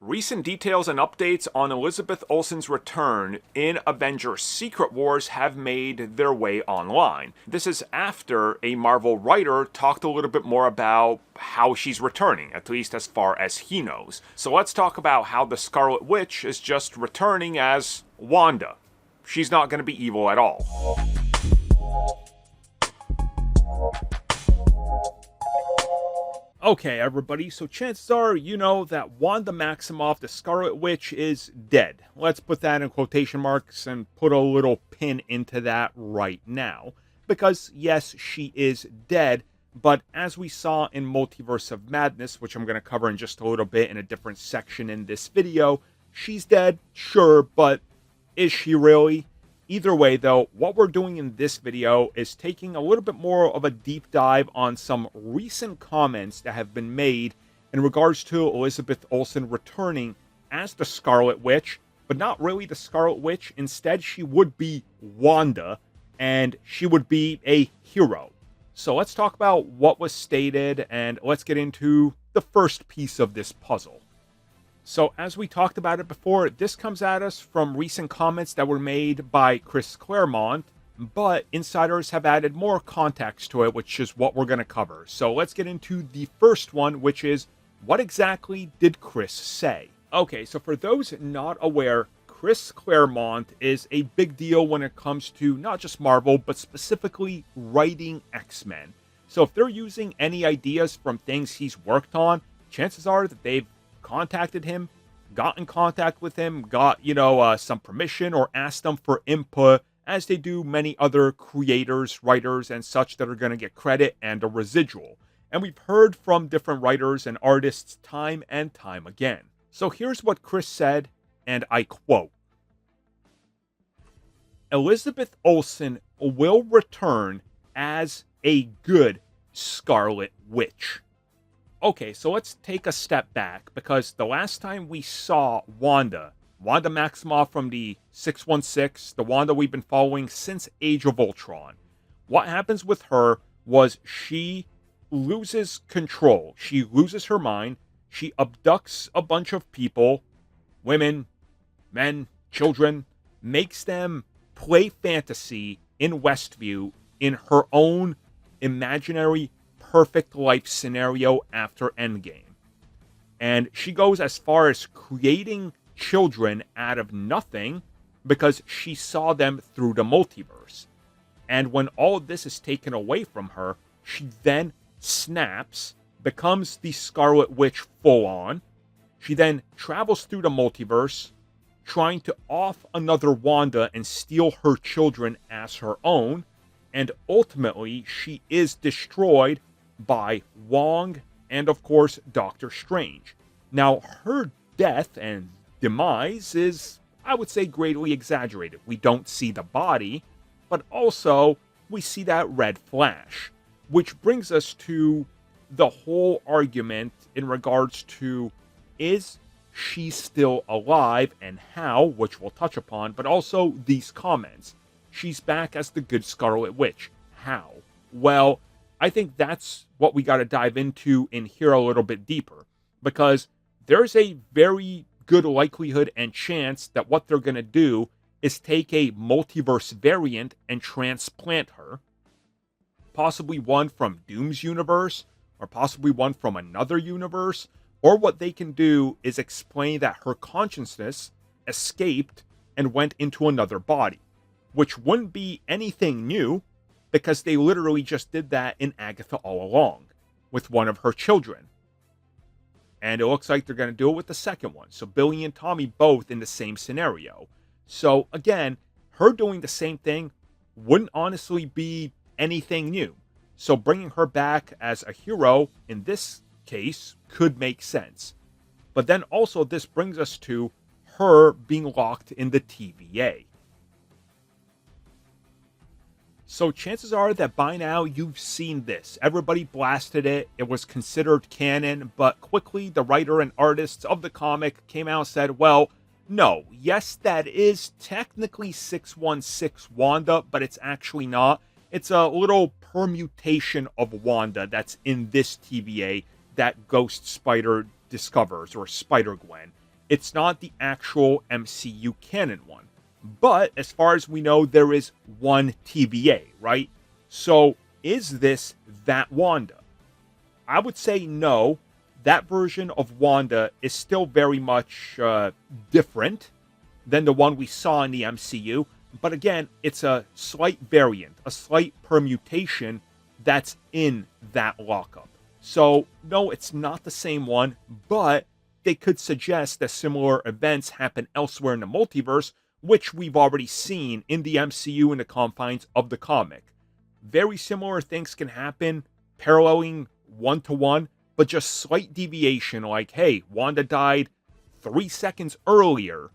Recent details and updates on Elizabeth Olsen's return in Avengers Secret Wars have made their way online. This is after a Marvel writer talked a little bit more about how she's returning, at least as far as he knows. So let's talk about how the Scarlet Witch is just returning as Wanda. She's not going to be evil at all. Okay, everybody, so chances are you know that Wanda Maximoff, the Scarlet Witch, is dead. Let's put that in quotation marks and put a little pin into that right now. Because, yes, she is dead, but as we saw in Multiverse of Madness, which I'm going to cover in just a little bit in a different section in this video, she's dead, sure, but is she really? Either way, though, what we're doing in this video is taking a little bit more of a deep dive on some recent comments that have been made in regards to Elizabeth Olsen returning as the Scarlet Witch, but not really the Scarlet Witch. Instead, she would be Wanda, and she would be a hero. So let's talk about what was stated, and let's get into the first piece of this puzzle. So, as we talked about it before, this comes at us from recent comments that were made by Chris Claremont, but insiders have added more context to it, which is what we're going to cover. So, let's get into the first one, which is, what exactly did Chris say? Okay, so for those not aware, Chris Claremont is a big deal when it comes to not just Marvel, but specifically writing X-Men. So, if they're using any ideas from things he's worked on, chances are that they've contacted him, got in contact with him, got, some permission or asked them for input, as they do many other creators, writers, and such that are going to get credit and a residual. And we've heard from different writers and artists time and time again. So here's what Chris said, and I quote, "Elizabeth Olsen will return as a good Scarlet Witch." Okay, so let's take a step back, because the last time we saw Wanda Maximoff from the 616, the Wanda we've been following since Age of Ultron, what happens with her was she loses control. She loses her mind. She abducts a bunch of people, women, men, children, makes them play fantasy in Westview in her own imaginary perfect life scenario after Endgame. And she goes as far as creating children out of nothing because she saw them through the multiverse. And when all of this is taken away from her, she then snaps, becomes the Scarlet Witch full on. She then travels through the multiverse, trying to off another Wanda and steal her children as her own. And ultimately, she is destroyed by Wong and, of course, Doctor Strange. Now, her death and demise is, I would say, greatly exaggerated. We don't see the body, but also we see that red flash, which brings us to the whole argument in regards to, is she still alive and how, which we'll touch upon, but also these comments. She's back as the good Scarlet Witch. How? Well, I think that's what we got to dive into in here a little bit deeper, because there's a very good likelihood and chance that what they're going to do is take a multiverse variant and transplant her, possibly one from Doom's universe, or possibly one from another universe, or what they can do is explain that her consciousness escaped and went into another body, which wouldn't be anything new, because they literally just did that in Agatha all along, with one of her children. And it looks like they're going to do it with the second one. So Billy and Tommy both in the same scenario. So again, her doing the same thing wouldn't honestly be anything new. So bringing her back as a hero in this case could make sense. But then also this brings us to her being locked in the TVA. So chances are that by now you've seen this. Everybody blasted it. It was considered canon, but quickly the writer and artists of the comic came out and said, well, no, yes, that is technically 616 Wanda, but it's actually not. It's a little permutation of Wanda that's in this TVA that Ghost Spider discovers, or Spider-Gwen. It's not the actual MCU canon one. But as far as we know, there is one TVA, right? So is this that Wanda? I would say no. That version of Wanda is still very much different than the one we saw in the MCU. But again, it's a slight variant, a slight permutation that's in that lockup. So no, it's not the same one, but they could suggest that similar events happen elsewhere in the multiverse, which we've already seen in the MCU in the confines of the comic. Very similar things can happen, paralleling one-to-one, but just slight deviation, like, hey, Wanda died 3 seconds earlier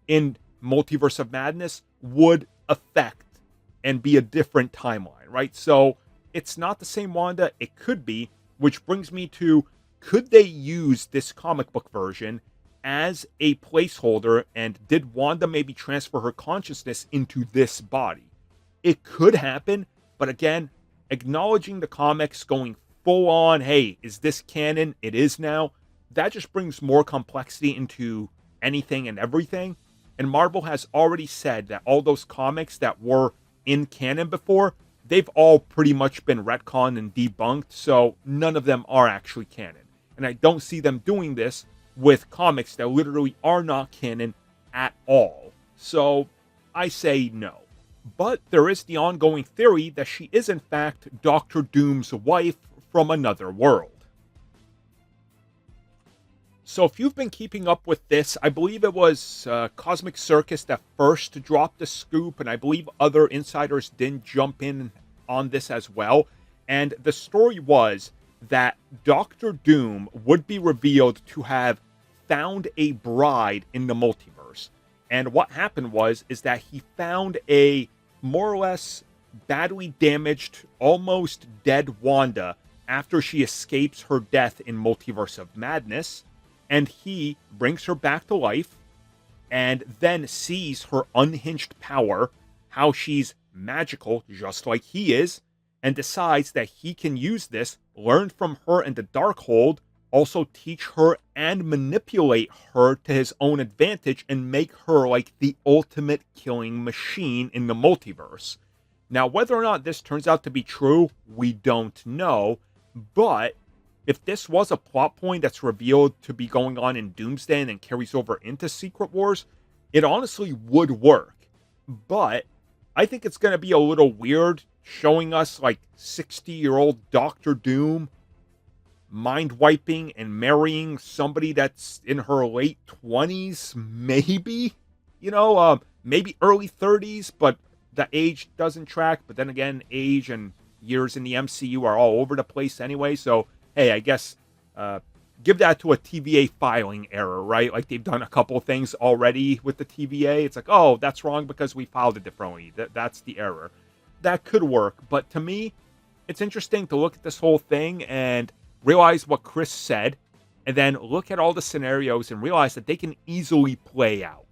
in Multiverse of Madness, would affect and be a different timeline, right? So it's not the same Wanda. It could be, which brings me to, could they use this comic book version as a placeholder, and did Wanda maybe transfer her consciousness into this body? It could happen, but again, acknowledging the comics, going full on, hey, is this canon? It is now. That just brings more complexity into anything and everything. And Marvel has already said that all those comics that were in canon before, they've all pretty much been retconned and debunked, so none of them are actually canon. And I don't see them doing this with comics that literally are not canon at all. So I say no. But there is the ongoing theory that she is in fact Doctor Doom's wife from another world. So if you've been keeping up with this, I believe it was Cosmic Circus that first dropped the scoop, and I believe other insiders did jump in on this as well. And the story was that Doctor Doom would be revealed to have found a bride in the multiverse. And what happened is that he found a more or less badly damaged, almost dead Wanda after she escapes her death in Multiverse of Madness. And he brings her back to life and then sees her unhinged power, how she's magical just like he is, and decides that he can use this, learn from her and the Darkhold, also teach her and manipulate her to his own advantage and make her like the ultimate killing machine in the multiverse. Now, whether or not this turns out to be true, we don't know, but if this was a plot point that's revealed to be going on in Doomsday and then carries over into Secret Wars, it honestly would work. But I think it's going to be a little weird showing us like 60-year-old Doctor Doom mind-wiping and marrying somebody that's in her late 20s, maybe? Maybe early 30s, but the age doesn't track. But then again, age and years in the MCU are all over the place anyway, so hey, I guess give that to a TVA filing error, right? Like they've done a couple of things already with the TVA. It's like, oh, that's wrong because we filed it differently. That's the error. That could work. But to me, it's interesting to look at this whole thing and realize what Chris said, and then look at all the scenarios and realize that they can easily play out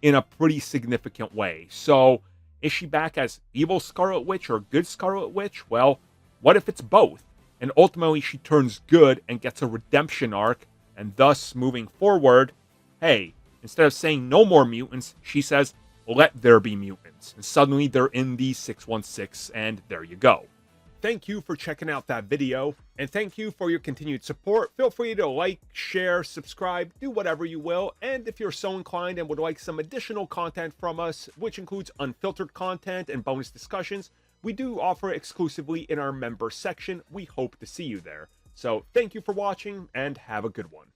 in a pretty significant way. So is she back as evil Scarlet Witch or good Scarlet Witch? Well, what if it's both? And ultimately she turns good and gets a redemption arc, and thus moving forward, hey, instead of saying no more mutants, she says, let there be mutants. And suddenly they're in the 616, and there you go. Thank you for checking out that video, and thank you for your continued support. Feel free to like, share, subscribe, do whatever you will, and if you're so inclined and would like some additional content from us, which includes unfiltered content and bonus discussions, we do offer exclusively in our member section. We hope to see you there. So thank you for watching, and have a good one.